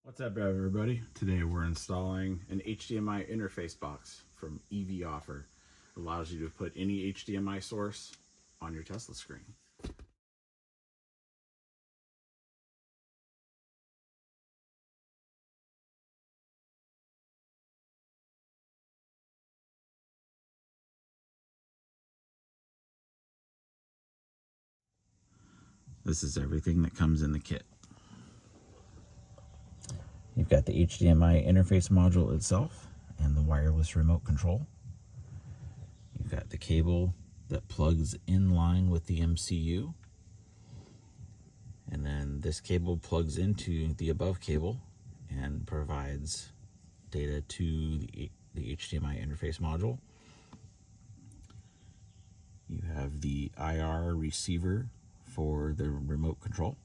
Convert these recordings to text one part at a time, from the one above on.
What's up, everybody? Today we're installing an HDMI interface box from EVOffer. It allows you to put any HDMI source on your Tesla screen. This is everything that comes in the kit. You've got the HDMI interface module itself and the wireless remote control. You've got the cable that plugs in line with the MCU. And then this cable plugs into the above cable and provides data to the HDMI interface module. You have the IR receiver for the remote control.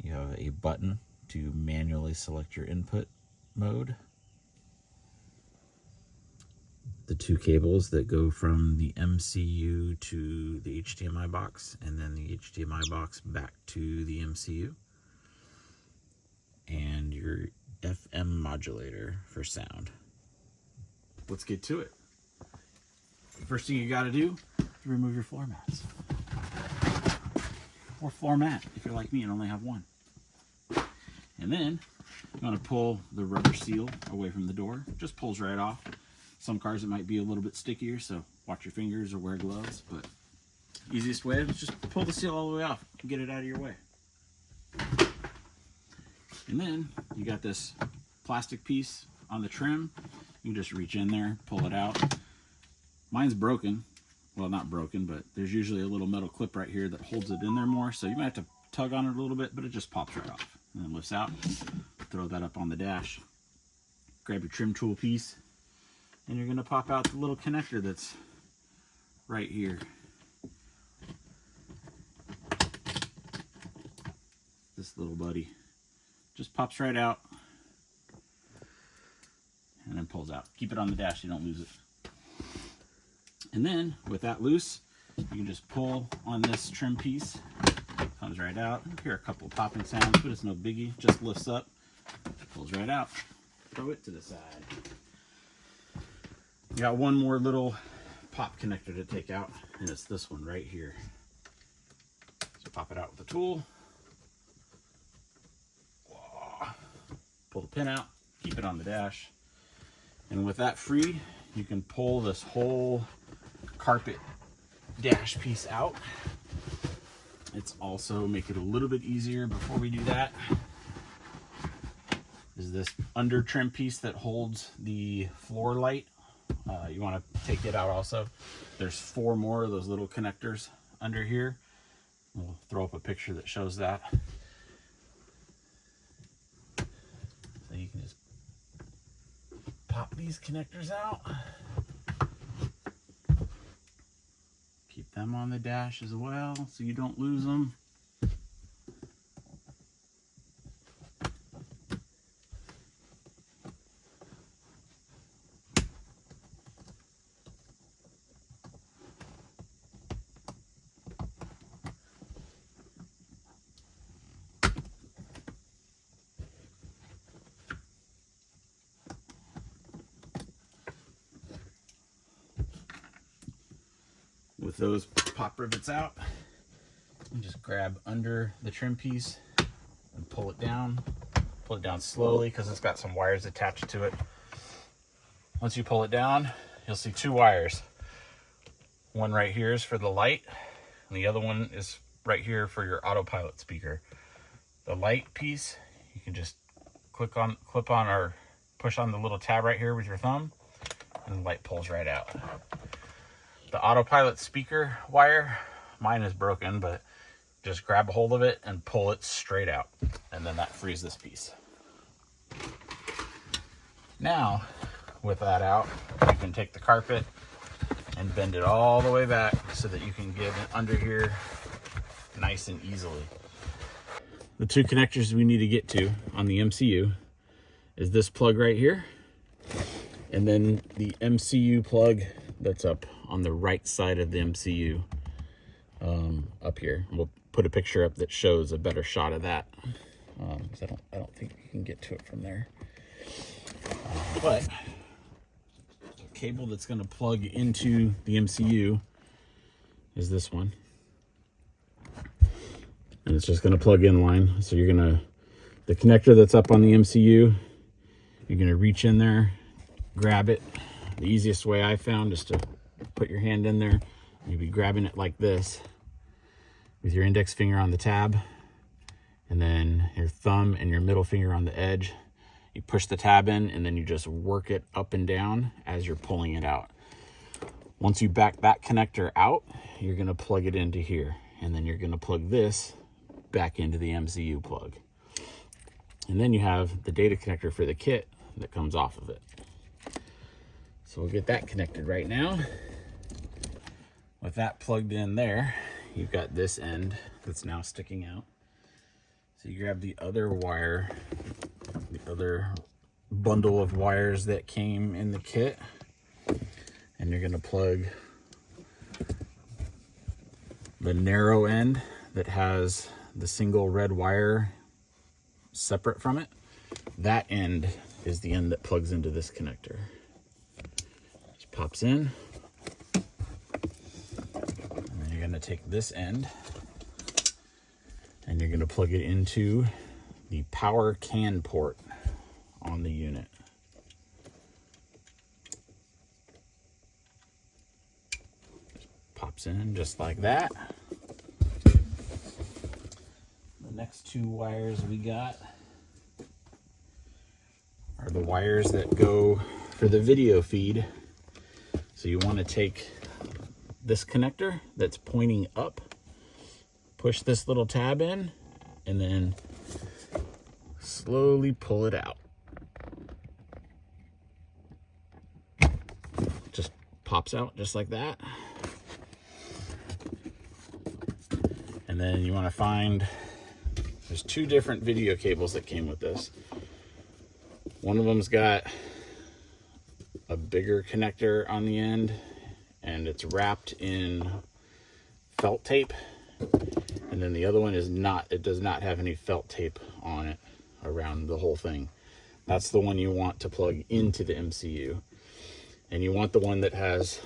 You have a button to manually select your input mode. The two cables that go from the MCU to the HDMI box, and then the HDMI box back to the MCU. And your FM modulator for sound. Let's get to it. First thing you gotta do is remove your floor mats. Or floor mat, if you're like me and only have one. And then you want to pull the rubber seal away from the door. It just pulls right off. Some cars it might be a little bit stickier, so watch your fingers or wear gloves. But easiest way is just pull the seal all the way off and get it out of your way. And then you got this plastic piece on the trim. You can just reach in there, pull it out. Mine's broken. Well, not broken, but there's usually a little metal clip right here that holds it in there more. So you might have to tug on it a little bit, but it just pops right off. And then lifts out. Throw that up on the dash. Grab your trim tool piece. And you're going to pop out the little connector that's right here. This little buddy. Just pops right out. And then pulls out. Keep it on the dash so you don't lose it. And then, with that loose, you can just pull on this trim piece. Comes right out. You hear a couple of popping sounds, but it's no biggie. Just lifts up, pulls right out. Throw it to the side. You got one more little pop connector to take out, and it's this one right here. So pop it out with the tool. Pull the pin out, keep it on the dash. And with that free, you can pull this whole carpet dash piece out. It's also make it a little bit easier before we do that. Is this under trim piece that holds the floor light. You want to take it out also. There's 4 more of those little connectors under here. We'll throw up a picture that shows that. So you can just pop these connectors out. Keep them on the dash as well so you don't lose them. With those pop rivets out, you just grab under the trim piece and pull it down slowly because it's got some wires attached to it. Once you pull it down, you'll see 2 wires. One right here is for the light, and the other one is right here for your autopilot speaker. The light piece, you can just clip on or push on the little tab right here with your thumb, and the light pulls right out. The autopilot speaker wire, mine is broken, but just grab a hold of it and pull it straight out. And then that frees this piece. Now, with that out, you can take the carpet and bend it all the way back so that you can get it under here nice and easily. The 2 connectors we need to get to on the MCU is this plug right here, and then the MCU plug that's up on the right side of the MCU up here. We'll put a picture up that shows a better shot of that. because I don't think you can get to it from there. But the cable that's going to plug into the MCU is this one, and it's just going to plug in line. So you're going to, the connector that's up on the MCU, you're going to reach in there, grab it. The easiest way I found is to put your hand in there. You'll be grabbing it like this with your index finger on the tab, and then your thumb and your middle finger on the edge. You push the tab in, and then you just work it up and down as you're pulling it out. Once you back that connector out, you're going to plug it into here, and then you're going to plug this back into the MCU plug. And then you have the data connector for the kit that comes off of it. So we'll get that connected right now. With that plugged in there, you've got this end that's now sticking out. So you grab the other wire, the other bundle of wires that came in the kit, and you're going to plug the narrow end that has the single red wire separate from it. That end is the end that plugs into this connector. Just pops in. And then you're going to take this end and you're going to plug it into the power CAN port on the unit. Just pops in just like that. The next two wires we got are the wires that go for the video feed. So you want to take this connector that's pointing up, push this little tab in, and then slowly pull it out. Just pops out just like that. And then you want to find, there's two different video cables that came with this. One of them's got a bigger connector on the end, and it's wrapped in felt tape. And then the other one is not, it does not have any felt tape on it around the whole thing. That's the one you want to plug into the MCU. And you want the one that has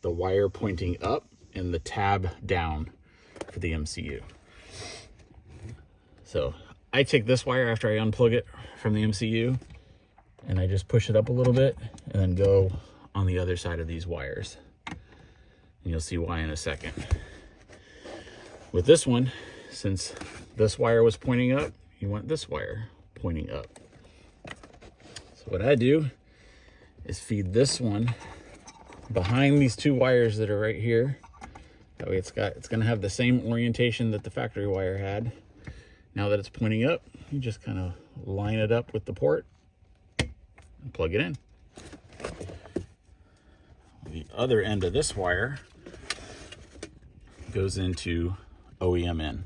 the wire pointing up and the tab down for the MCU. So I take this wire after I unplug it from the MCU, and I just push it up a little bit and then go on the other side of these wires. And you'll see why in a second. With this one, since this wire was pointing up, you want this wire pointing up. So what I do is feed this one behind these two wires that are right here. That way it's gonna have the same orientation that the factory wire had. Now that it's pointing up, you just kind of line it up with the port and plug it in. The other end of this wire goes into OEM in.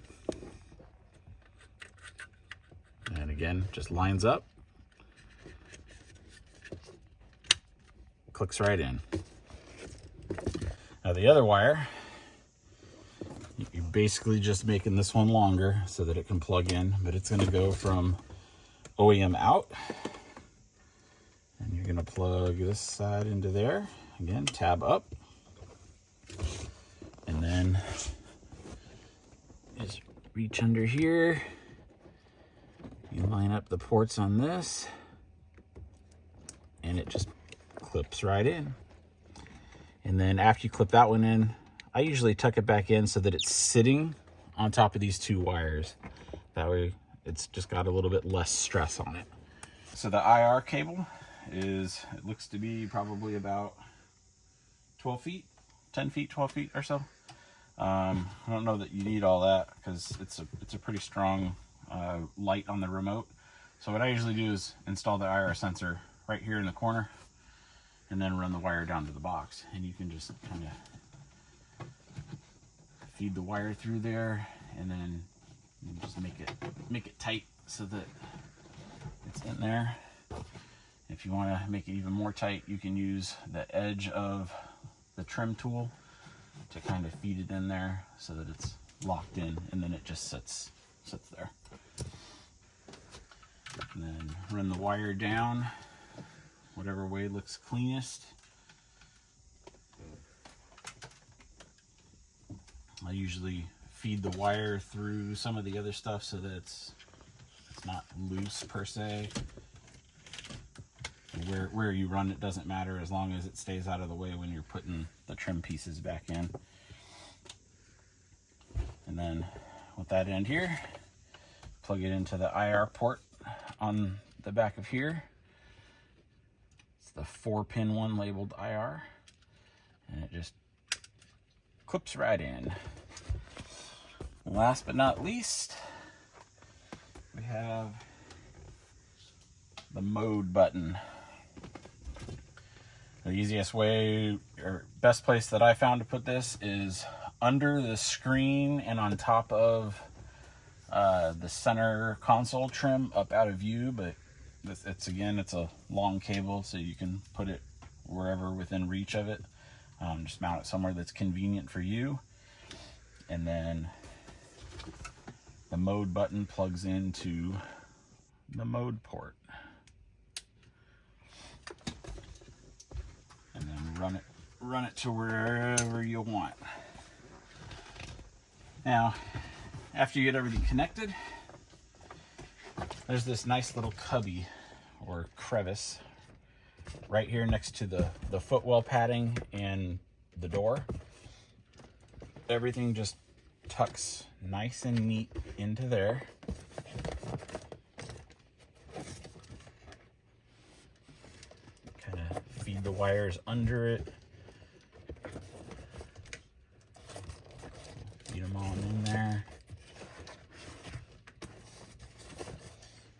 And again, just lines up, clicks right in. Now the other wire, you're basically just making this one longer so that it can plug in, but it's going to go from OEM out, and you're going to plug this side into there. Again, tab up, and then just reach under here. You line up the ports on this, and it just clips right in. And then after you clip that one in, I usually tuck it back in so that it's sitting on top of these two wires. That way it's just got a little bit less stress on it. So the IR cable is, it looks to be probably about 12 feet, 10 feet, 12 feet or so. I don't know that you need all that because it's a pretty strong light on the remote. So what I usually do is install the IR sensor right here in the corner and then run the wire down to the box. And you can just kind of feed the wire through there, and then you just make it tight so that it's in there. If you want to make it even more tight, you can use the edge of the trim tool to kind of feed it in there so that it's locked in, and then it just sits there. run the wire down whatever way looks cleanest. I usually feed the wire through some of the other stuff so that it's not loose per se. Where you run it doesn't matter, as long as it stays out of the way when you're putting the trim pieces back in. And then with that end here, plug it into the IR port on the back of here. It's the 4-pin one labeled IR, and it just clips right in. And last but not least, we have the mode button. The easiest way or best place that I found to put this is under the screen and on top of the center console trim, up out of view, but it's a long cable, so you can put it wherever within reach of it. Just mount it somewhere that's convenient for you. And then the mode button plugs into the mode port. And then run it to wherever you want. Now, after you get everything connected, there's this nice little cubby or crevice right here next to the footwell padding and the door. Everything just tucks nice and neat into there. Kind of feed the wires under it. Feed them all in there.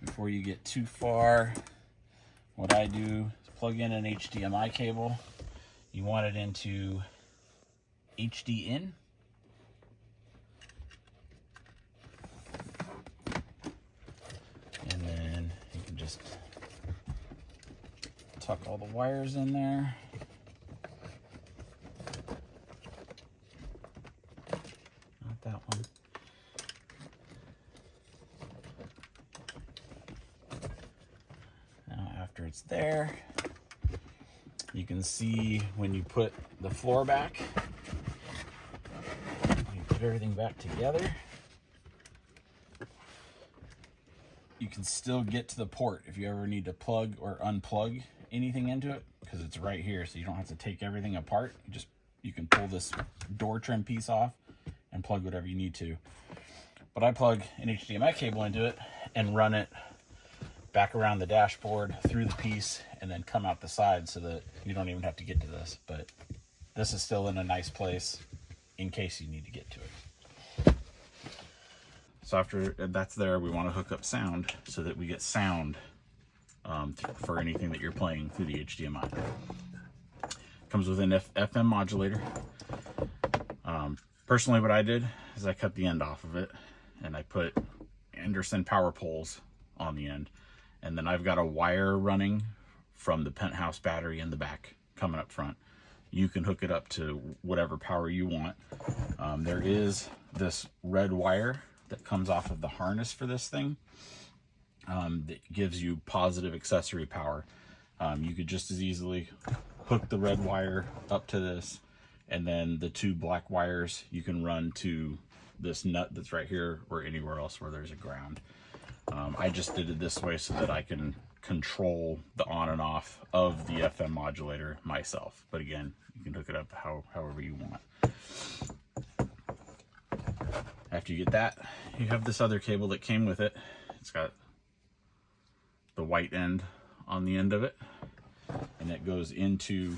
Before you get too far, what I do is plug in an HDMI cable. You want it into HD in. And then you can just tuck all the wires in there. Not that one. Now after it's there, you can see when you put the floor back, you put everything back together, you can still get to the port if you ever need to plug or unplug anything into it, because it's right here, so you don't have to take everything apart. You can pull this door trim piece off and plug whatever you need to. But I plug an HDMI cable into it and run it back around the dashboard through the piece and then come out the side, so that you don't even have to get to this. But this is still in a nice place in case you need to get to it. So after that's there, we want to hook up sound so that we get sound for anything that you're playing through the HDMI. Comes with an FM modulator. Personally, what I did is I cut the end off of it and I put Anderson power poles on the end. And then I've got a wire running from the Penthouse battery in the back coming up front. You can hook it up to whatever power you want. There is this red wire that comes off of the harness for this thing that gives you positive accessory power. You could just as easily hook the red wire up to this, and then the two black wires you can run to this nut that's right here or anywhere else where there's a ground. I just did it this way so that I can control the on and off of the FM modulator myself. But again, you can hook it up however you want. After you get that, you have this other cable that came with it. It's got the white end on the end of it, and it goes into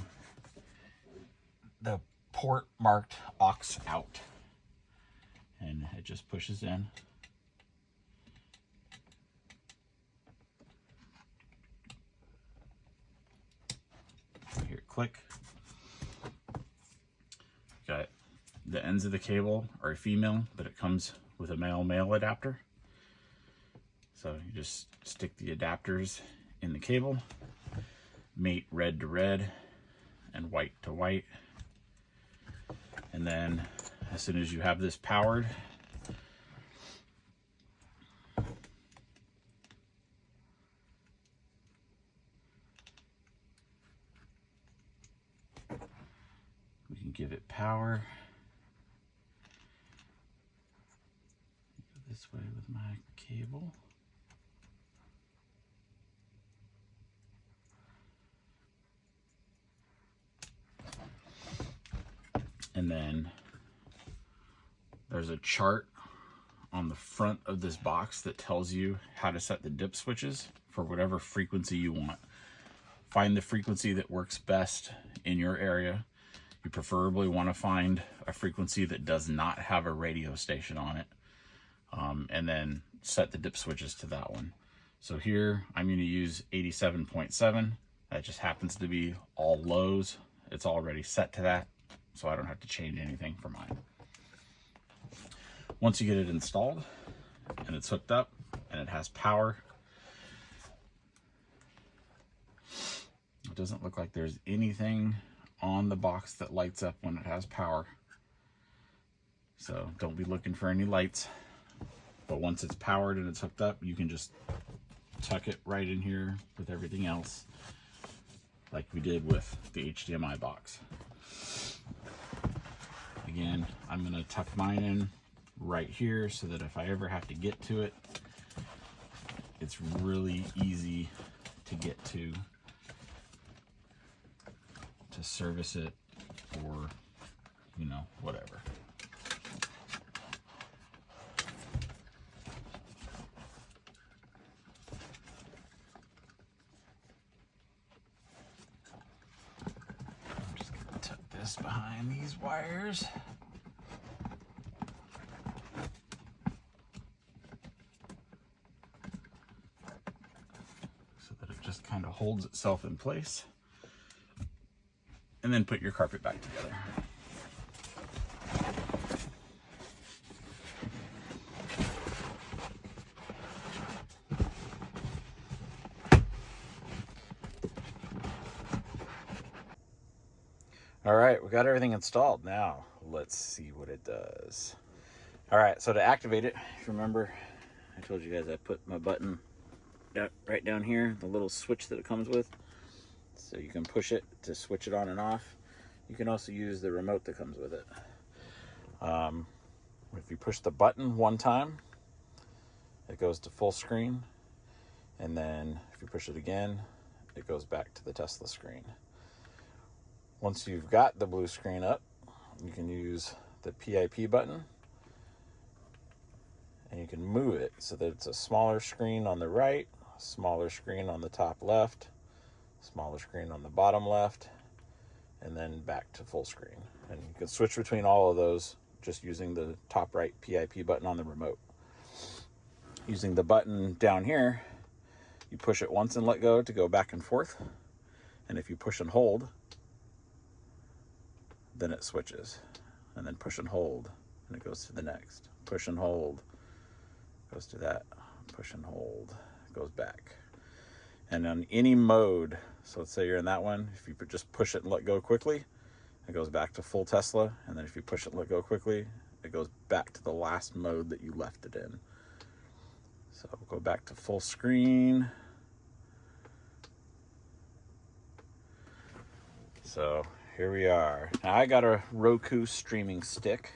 the port marked aux out, and it just pushes in. Here, click. Got the ends of the cable are female, but it comes with a male adapter. So you just stick the adapters in the cable, mate red to red and white to white. And then as soon as you have this powered, give it power. Go this way with my cable. And then there's a chart on the front of this box that tells you how to set the dip switches for whatever frequency you want. Find the frequency that works best in your area. You preferably want to find a frequency that does not have a radio station on it, and then set the dip switches to that one. So here I'm going to use 87.7. That just happens to be all lows. It's already set to that, so I don't have to change anything for mine. Once you get it installed and it's hooked up and it has power, it doesn't look like there's anything on the box that lights up when it has power. So don't be looking for any lights. But once it's powered and it's hooked up, you can just tuck it right in here with everything else, like we did with the HDMI box. Again, I'm going to tuck mine in right here so that if I ever have to get to it, it's really easy to get to service it, or, you know, whatever. I'm just going to tuck this behind these wires. So that it just kind of holds itself in place. And then put your carpet back together. All right, we got everything installed. Now let's see what it does. All right, so to activate it, if you remember, I told you guys I put my button right down here, the little switch that it comes with. So you can push it to switch it on and off. You can also use the remote that comes with it. If you push the button one time, it goes to full screen. And then if you push it again, it goes back to the Tesla screen. Once you've got the blue screen up, you can use the PIP button. And you can move it so that it's a smaller screen on the right, a smaller screen on the top left, smaller screen on the bottom left, and then back to full screen. And you can switch between all of those just using the top right PIP button on the remote. Using the button down here, you push it once and let go to go back and forth. And if you push and hold, then it switches. And then push and hold, and it goes to the next. Push and hold, goes to that. Push and hold, goes back. And on any mode, so let's say you're in that one, if you just push it and let go quickly, it goes back to full Tesla. And then if you push it and let go quickly, it goes back to the last mode that you left it in. So we'll go back to full screen. So here we are. Now I got a Roku streaming stick.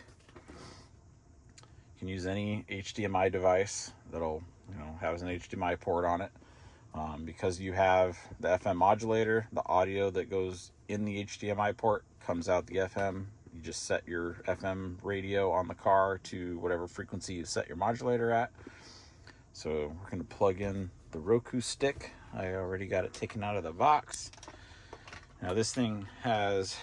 You can use any HDMI device that'll, has an HDMI port on it. Because you have the FM modulator, the audio that goes in the HDMI port comes out the FM. You just set your FM radio on the car to whatever frequency you set your modulator at. So we're going to plug in the Roku stick. I already got it taken out of the box. Now this thing has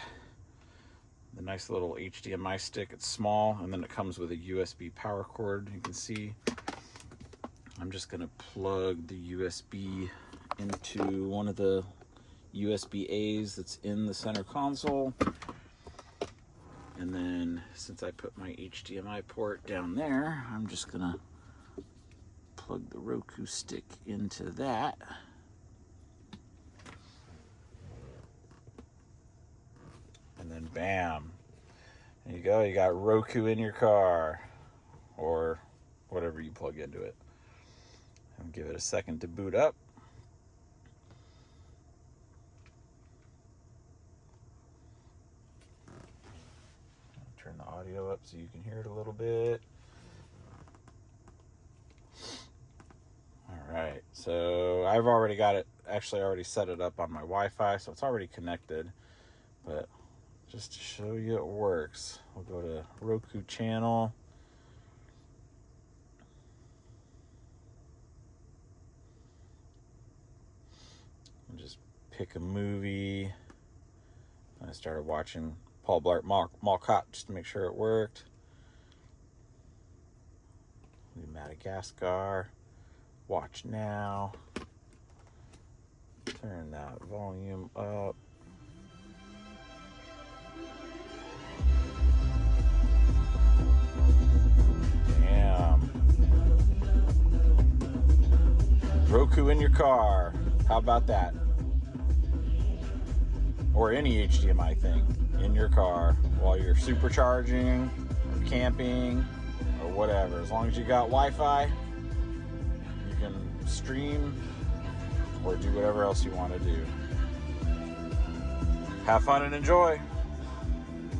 the nice little HDMI stick. It's small, and then it comes with a USB power cord. You can see I'm just going to plug the USB into one of the USB-A's that's in the center console. And then since I put my HDMI port down there, I'm just going to plug the Roku stick into that. And then bam, there you go. You got Roku in your car, or whatever you plug into it. And give it a second to boot up. audio up so you can hear it a little bit. All right, so I've already got it, actually already set it up on my Wi-Fi, so it's already connected. But just to show you it works, we'll go to Roku channel. And just pick a movie. I started watching Paul Blart Mall Cop just to make sure it worked. Madagascar. Watch now. Turn that volume up. Damn. Roku in your car. How about that? Or any HDMI thing in your car while you're supercharging, or camping, or whatever. As long as you got Wi-Fi, you can stream or do whatever else you want to do. Have fun and enjoy.